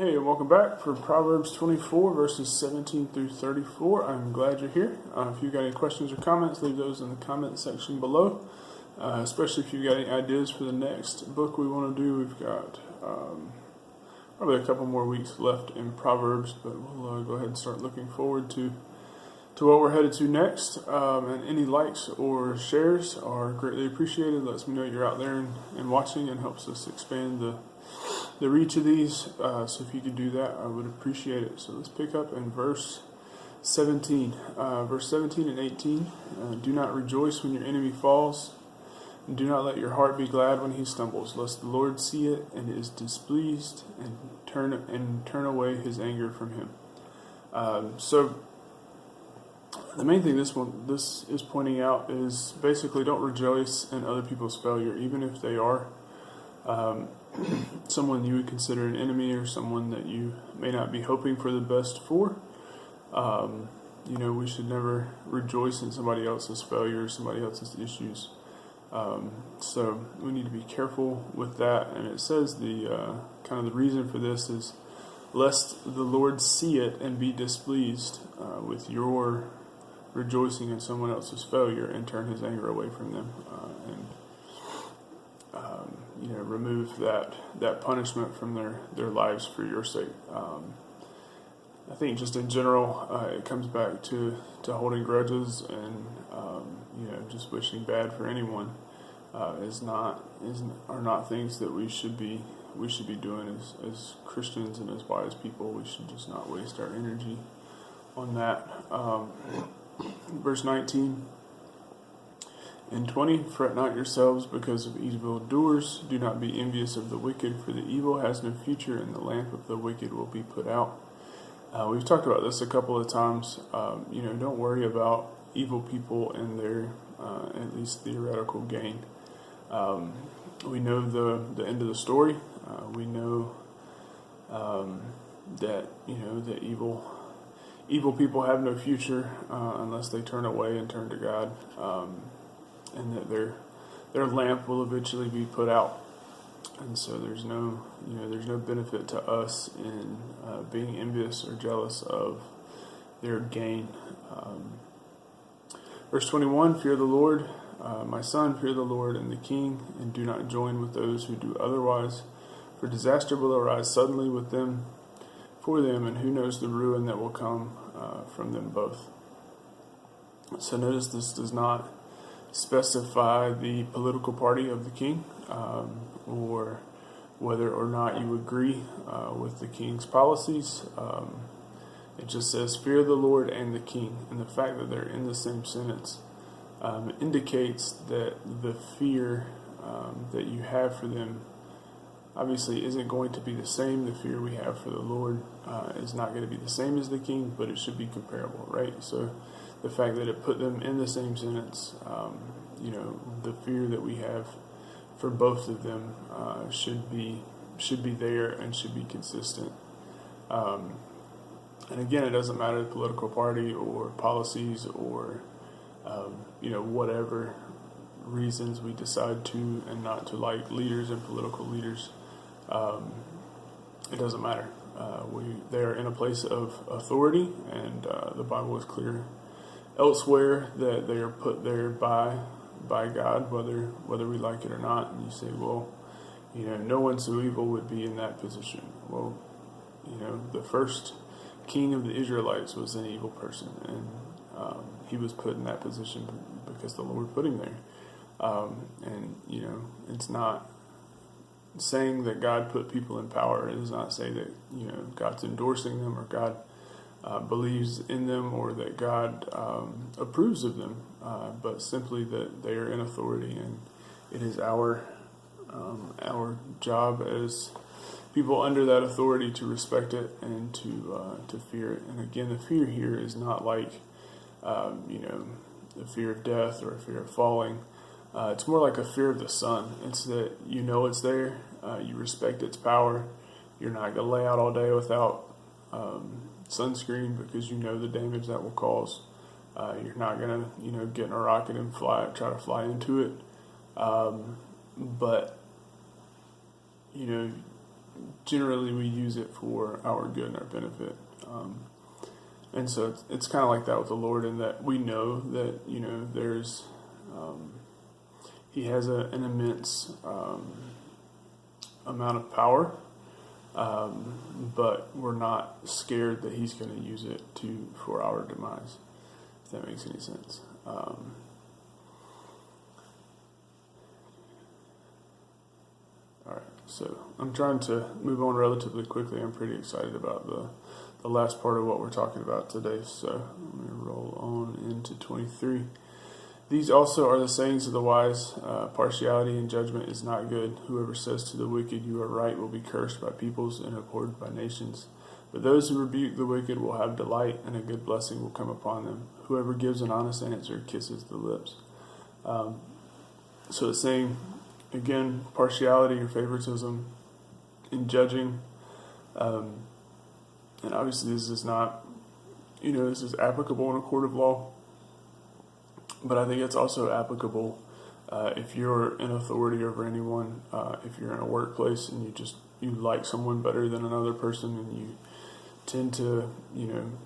Hey, and welcome back for Proverbs 24, verses 17 through 34. I'm glad you're here. If you've got any questions or comments, leave those in the comment section below, especially if you've got any ideas for the next book we want to do. We've got probably a couple more weeks left in Proverbs, but we'll go ahead and start looking forward to what we're headed to next. And any likes or shares are greatly appreciated. Lets me know you're out there and watching, and helps us expand the reach of these. So if you could do that, I would appreciate it. So let's pick up in verse 17. Verse 17 and 18. Do not rejoice when your enemy falls, and do not let your heart be glad when he stumbles, lest the Lord see it and is displeased, and turn away his anger from him. So the main thing this is pointing out is basically don't rejoice in other people's failure, even if they are someone you would consider an enemy, or someone that you may not be hoping for the best for. We should never rejoice in somebody else's failures, somebody else's issues. So we need to be careful with that. And it says the kind of the reason for this is lest the Lord see it and be displeased with your rejoicing in someone else's failure, and turn his anger away from them, and remove that punishment from their lives for your sake. I think just in general, it comes back to holding grudges, and just wishing bad for anyone are not things that we should be doing as Christians and as wise people. We should just not waste our energy on that. Verse 19 and 20, fret not yourselves because of evil doers. Do not be envious of the wicked, for the evil has no future, and the lamp of the wicked will be put out. We've talked about this a couple of times. Don't worry about evil people and their at least theoretical gain. We know the end of the story. We know that that evil people have no future unless they turn away and turn to God, and that their lamp will eventually be put out. And so there's no benefit to us in being envious or jealous of their gain. Verse 21, fear the Lord, my son, fear the Lord and the king, and do not join with those who do otherwise, for disaster will arise suddenly for them, and who knows the ruin that will come from them both. So notice this does not specify the political party of the king, or whether or not you agree with the king's policies. It just says fear the Lord and the king, and the fact that they're in the same sentence indicates that the fear that you have for them obviously isn't going to be the same. The fear we have for the Lord is not going to be the same as the king, but it should be comparable, right? So the fact that it put them in the same sentence, the fear that we have for both of them should be there and should be consistent. And again, it doesn't matter the political party or policies or whatever reasons we decide to and not to like leaders and political leaders. It doesn't matter. They are in a place of authority, and the Bible is clear elsewhere that they are put there by God, whether we like it or not. And you say, well, no one so evil would be in that position. Well, the first king of the Israelites was an evil person, and he was put in that position because the Lord put him there. And it's not saying that God put people in power. It does not say that God's endorsing them, or God believes in them, or that God approves of them, but simply that they are in authority, and it is our job as people under that authority to respect it and to fear it. And again, the fear here is not like the fear of death or a fear of falling. It's more like a fear of the sun. It's that it's there, you respect its power. You're not going to lay out all day without sunscreen because you know the damage that will cause. You're not going to get in a rocket and try to fly into it. But generally we use it for our good and our benefit. And so it's kind of like that with the Lord, in that we know that, there's, He has an immense amount of power, but we're not scared that He's going to use it for our demise, if that makes any sense. All right, so I'm trying to move on relatively quickly. I'm pretty excited about the last part of what we're talking about today. So I'm going to roll on into 23. These also are the sayings of the wise. Partiality in judgment is not good. Whoever says to the wicked, "You are right," will be cursed by peoples and abhorred by nations. But those who rebuke the wicked will have delight, and a good blessing will come upon them. Whoever gives an honest answer kisses the lips. So it's saying, again, partiality or favoritism in judging. And obviously this is not, this is applicable in a court of law. But I think it's also applicable if you're in authority over anyone, if you're in a workplace and you like someone better than another person, and you tend to,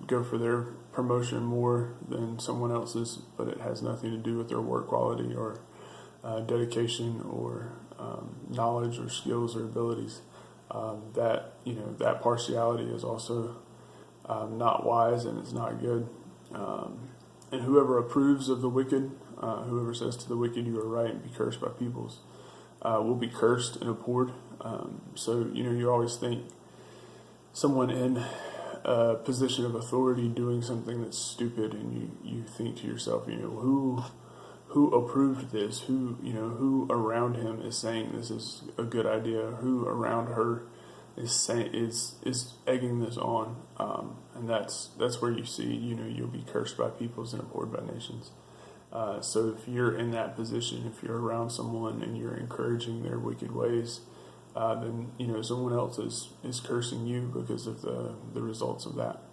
go for their promotion more than someone else's, but it has nothing to do with their work quality or dedication or knowledge or skills or abilities. That partiality is also not wise, and it's not good. And whoever approves of the wicked, whoever says to the wicked, "You are right," and be cursed by peoples, will be cursed and abhorred. So you always think someone in a position of authority doing something that's stupid, and you think to yourself, who approved this? Who around him is saying this is a good idea? Who around her is saying is egging this on? And that's where you see, you'll be cursed by peoples and abhorred by nations. So if you're in that position, if you're around someone and you're encouraging their wicked ways, then someone else is cursing you because of the results of that.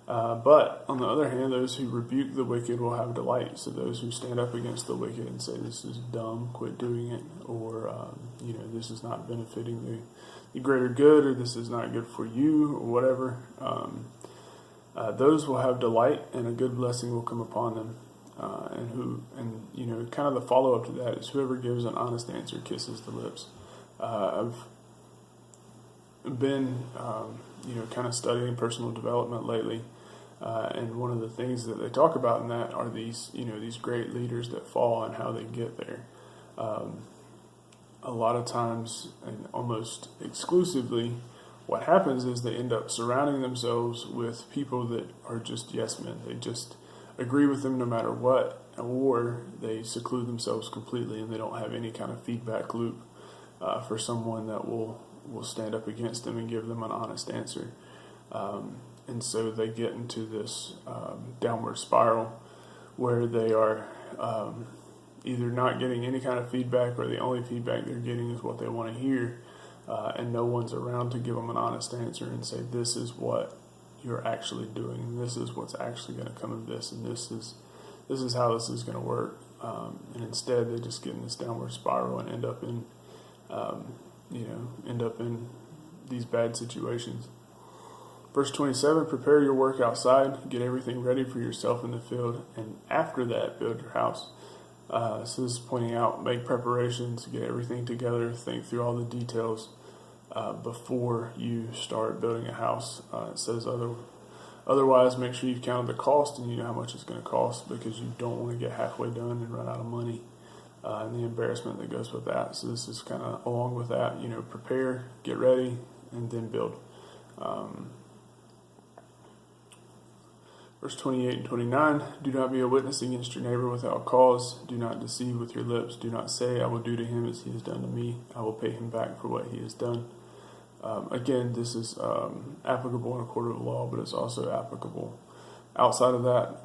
But on the other hand, those who rebuke the wicked will have delight. So those who stand up against the wicked and say, "This is dumb, quit doing it," or this is not benefiting the greater good, or this is not good for you, or whatever, those will have delight, and a good blessing will come upon them. Kind of the follow up to that is, whoever gives an honest answer kisses the lips. I've been kind of studying personal development lately, and one of the things that they talk about in that are these great leaders that fall and how they get there. A lot of times, and almost exclusively, what happens is they end up surrounding themselves with people that are just yes men. They just agree with them no matter what, or they seclude themselves completely, and they don't have any kind of feedback loop for someone that will stand up against them and give them an honest answer. And so they get into this downward spiral where they are either not getting any kind of feedback, or the only feedback they're getting is what they want to hear, and no one's around to give them an honest answer and say, "This is what you're actually doing, and this is what's actually going to come of this, and this is how this is going to work." And instead, they just get in this downward spiral and end up in these bad situations. Verse 27, "Prepare your work outside, get everything ready for yourself in the field, and after that build your house." So this is pointing out, make preparations, get everything together, think through all the details before you start building a house. It says otherwise, make sure you've counted the cost and you know how much it's going to cost, because you don't want to get halfway done and run out of money, and the embarrassment that goes with that. So this is kind of along with that, prepare, get ready, and then build. Verse 28 and 29, "Do not be a witness against your neighbor without cause. Do not deceive with your lips. Do not say, 'I will do to him as he has done to me. I will pay him back for what he has done.'" Again, this is applicable in a court of law, but it's also applicable outside of that.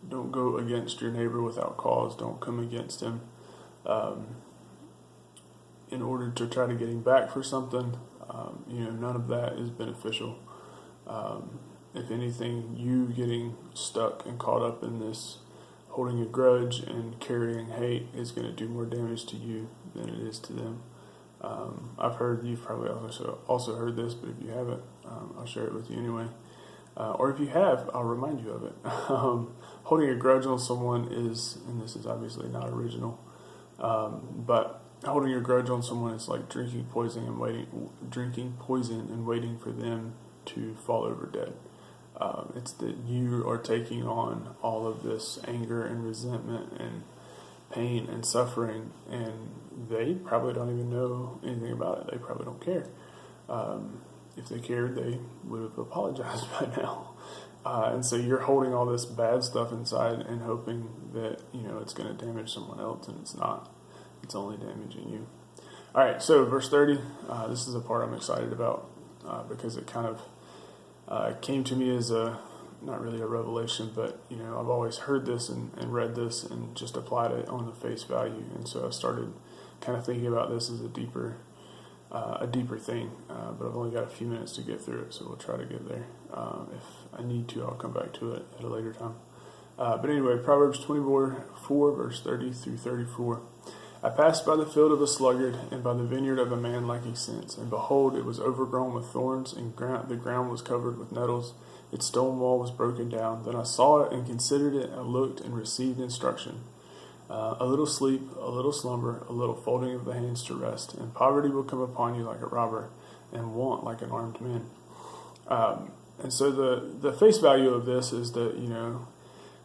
Don't go against your neighbor without cause. Don't come against him in order to try to get him back for something. None of that is beneficial. If anything, you getting stuck and caught up in this holding a grudge and carrying hate is going to do more damage to you than it is to them. You've probably also heard this, but if you haven't, I'll share it with you anyway. Or if you have, I'll remind you of it. Holding a grudge on someone is, and this is obviously not original, but holding a grudge on someone is like drinking poison and waiting for them to fall over dead. It's that you are taking on all of this anger and resentment and pain and suffering, and they probably don't even know anything about it. They probably don't care. If they cared, they would have apologized by now. And so you're holding all this bad stuff inside and hoping that, it's going to damage someone else, and it's not. It's only damaging you. All right, so verse 30, this is a part I'm excited about because it kind of came to me as not really a revelation, but, I've always heard this and read this and just applied it on the face value. And so I've started kind of thinking about this as a deeper thing, but I've only got a few minutes to get through it, so we'll try to get there. If I need to, I'll come back to it at a later time. But anyway, Proverbs 24, verse 30 through 34. I passed by the field of a sluggard and by the vineyard of a man lacking sense, and behold, it was overgrown with thorns, and the ground was covered with nettles. Its stone wall was broken down. Then I saw it and considered it, and I looked and received instruction. A little sleep, a little slumber, a little folding of the hands to rest, and poverty will come upon you like a robber, and want like an armed man. And so the face value of this is that,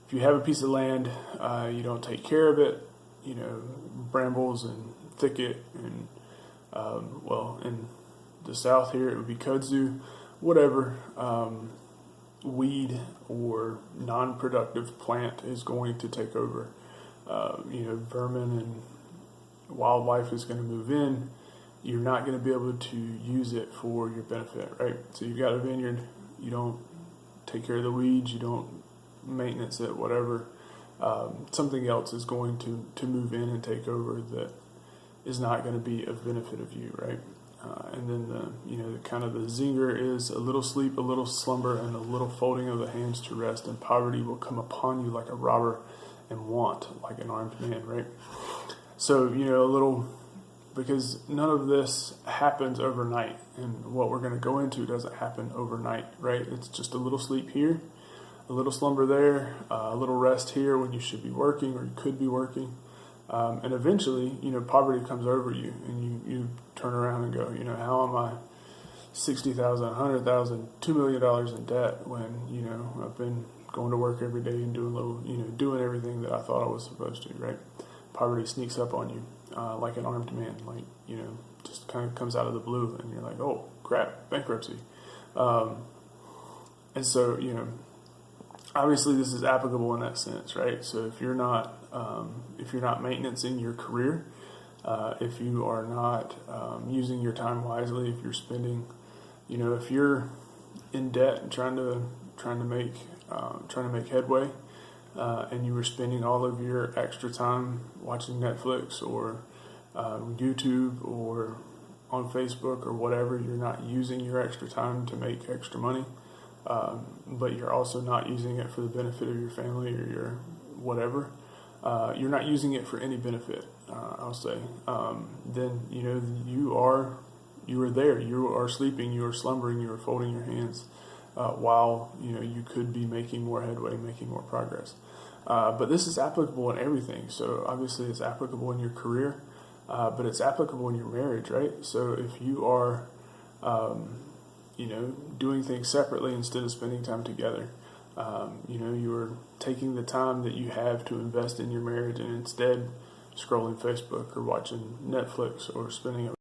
if you have a piece of land, you don't take care of it, brambles and thicket, and, in the south here, it would be kudzu, whatever, weed or non-productive plant is going to take over. Vermin and wildlife is going to move in. You're not going to be able to use it for your benefit, right? So you've got a vineyard, you don't take care of the weeds, you don't maintenance it, whatever. Something else is going to move in and take over that is not going to be of benefit of you, right? And then the zinger is a little sleep, a little slumber, and a little folding of the hands to rest, and poverty will come upon you like a robber, and want like an armed man, right? So, because none of this happens overnight, and what we're going to go into doesn't happen overnight, right? It's just a little sleep here, a little slumber there, a little rest here when you should be working or you could be working. And eventually, poverty comes over you, and you turn around and go, how am I $60,000, $100,000, $2 million in debt when, I've been going to work every day and doing everything that I thought I was supposed to, right? Poverty sneaks up on you like an armed man, just kind of comes out of the blue, and you're like, oh, crap, bankruptcy. And so, obviously this is applicable in that sense, right? So if you're not maintaining your career, if you are not using your time wisely, if you're spending, if you're in debt and trying to make headway, and you were spending all of your extra time watching Netflix or YouTube or on Facebook or whatever, you're not using your extra time to make extra money, but you're also not using it for the benefit of your family or your whatever. You're not using it for any benefit, I'll say. Then you are there. You are sleeping. You are slumbering. You are folding your hands. While you could be making more headway, making more progress. But this is applicable in everything. So obviously it's applicable in your career, but it's applicable in your marriage, right? So if you are, doing things separately instead of spending time together, you're taking the time that you have to invest in your marriage and instead scrolling Facebook or watching Netflix or spending